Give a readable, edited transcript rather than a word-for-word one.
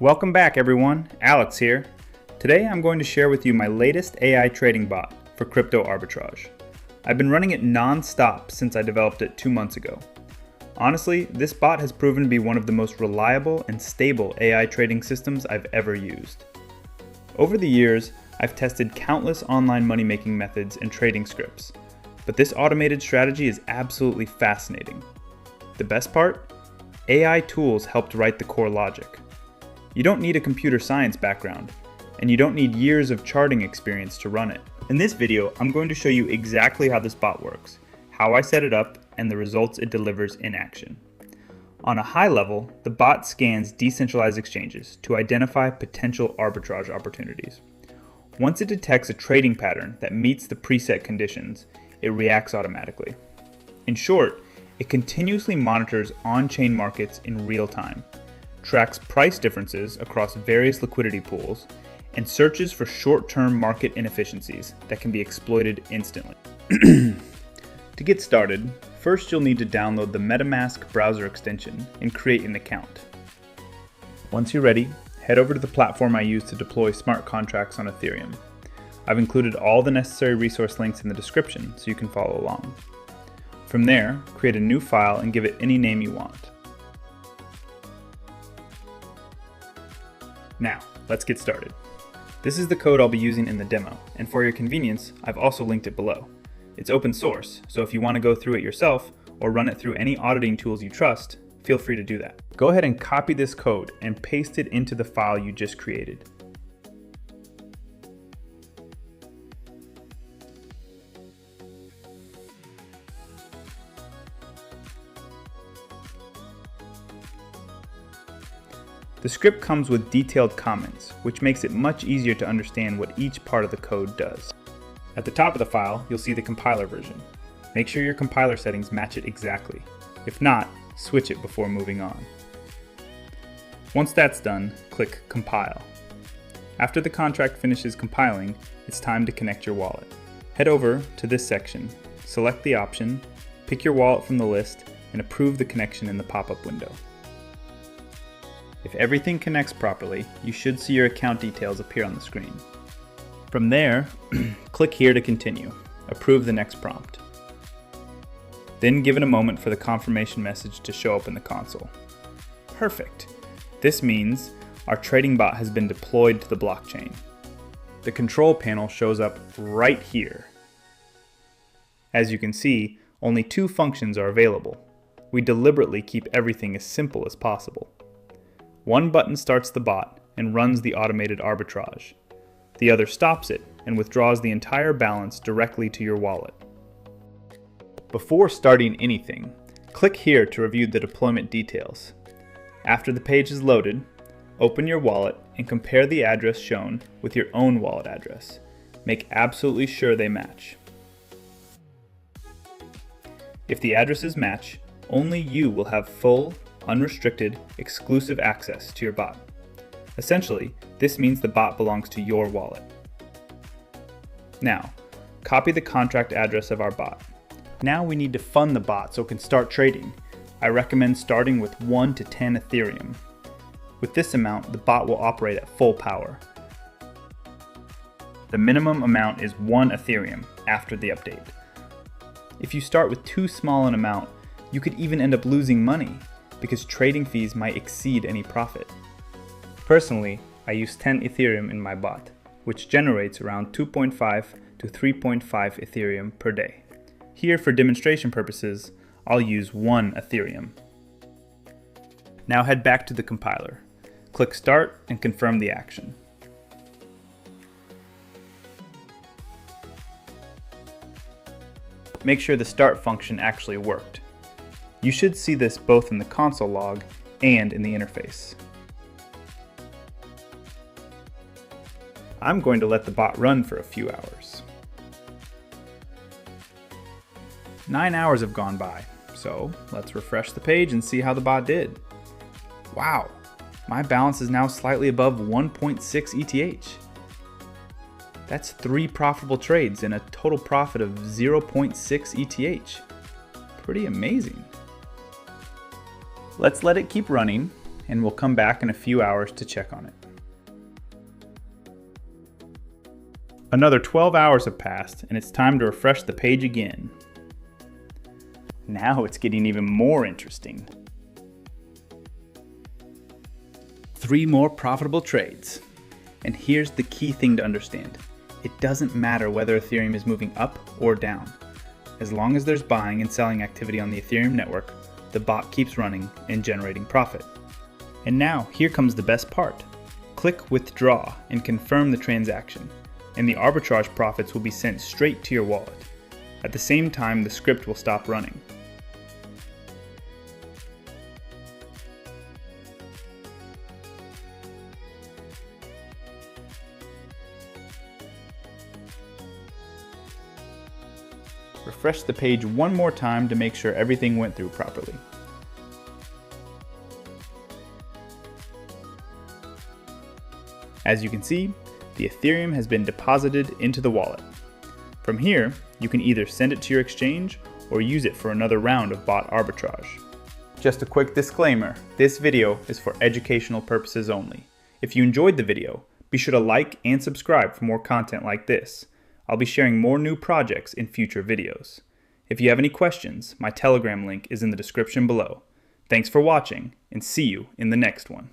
Welcome back everyone, Alex here. Today I'm going to share with you my latest AI trading bot for crypto arbitrage. I've been running it non-stop since I developed it 2 months ago. Honestly, this bot has proven to be one of the most reliable and stable AI trading systems I've ever used. Over the years, I've tested countless online money-making methods and trading scripts, but this automated strategy is absolutely fascinating. The best part? AI tools helped write the core logic. You don't need a computer science background, and you don't need years of charting experience to run it. In this video, I'm going to show you exactly how this bot works, how I set it up, and the results it delivers in action. On a high level, the bot scans decentralized exchanges to identify potential arbitrage opportunities. Once it detects a trading pattern that meets the preset conditions, it reacts automatically. In short, it continuously monitors on-chain markets in real time, tracks price differences across various liquidity pools, and searches for short-term market inefficiencies that can be exploited instantly. To get started, first you'll need to download the MetaMask browser extension and create an account. Once you're ready, head over to the platform I use to deploy smart contracts on Ethereum. I've included all the necessary resource links in the description so you can follow along. From there, create a new file and give it any name you want. Now, let's get started. This is the code I'll be using in the demo, and for your convenience, I've also linked it below. It's open source, so if you want to go through it yourself or run it through any auditing tools you trust, feel free to do that. Go ahead and copy this code and paste it into the file you just created. The script comes with detailed comments, which makes it much easier to understand what each part of the code does. At the top of the file, you'll see the compiler version. Make sure your compiler settings match it exactly. If not, switch it before moving on. Once that's done, click Compile. After the contract finishes compiling, it's time to connect your wallet. Head over to this section, select the option, pick your wallet from the list, and approve the connection in the pop-up window. If everything connects properly, you should see your account details appear on the screen. From there, click here to continue. Approve the next prompt. Then give it a moment for the confirmation message to show up in the console. Perfect! This means our trading bot has been deployed to the blockchain. The control panel shows up right here. As you can see, only 2 functions are available. We deliberately keep everything as simple as possible. One button starts the bot and runs the automated arbitrage. The other stops it and withdraws the entire balance directly to your wallet. Before starting anything, click here to review the deployment details. After the page is loaded, open your wallet and compare the address shown with your own wallet address. Make absolutely sure they match. If the addresses match, only you will have full, unrestricted, exclusive access to your bot. Essentially, this means the bot belongs to your wallet. Now, copy the contract address of our bot. Now we need to fund the bot so it can start trading. I recommend starting with 1 to 10 Ethereum. With this amount, the bot will operate at full power. The minimum amount is 1 Ethereum after the update. If you start with too small an amount, you could even end up losing money, because trading fees might exceed any profit. Personally, I use 10 Ethereum in my bot, which generates around 2.5 to 3.5 Ethereum per day. Here, for demonstration purposes, I'll use 1 Ethereum. Now head back to the compiler. Click Start and confirm the action. Make sure the start function actually worked. You should see this both in the console log and in the interface. I'm going to let the bot run for a few hours. 9 hours have gone by, so let's refresh the page and see how the bot did. Wow, my balance is now slightly above 1.6 ETH. That's 3 profitable trades and a total profit of 0.6 ETH. Pretty amazing. Let's let it keep running and we'll come back in a few hours to check on it. Another 12 hours have passed, and it's time to refresh the page again. Now it's getting even more interesting. 3 more profitable trades. And here's the key thing to understand. It doesn't matter whether Ethereum is moving up or down. As long as there's buying and selling activity on the Ethereum network, the bot keeps running and generating profit. And now, here comes the best part. Click Withdraw and confirm the transaction, and the arbitrage profits will be sent straight to your wallet. At the same time, the script will stop running. Refresh the page one more time to make sure everything went through properly. As you can see, the Ethereum has been deposited into the wallet. From here, you can either send it to your exchange or use it for another round of bot arbitrage. Just a quick disclaimer, this video is for educational purposes only. If you enjoyed the video, be sure to like and subscribe for more content like this. I'll be sharing more new projects in future videos. If you have any questions, my Telegram link is in the description below. Thanks for watching, and see you in the next one.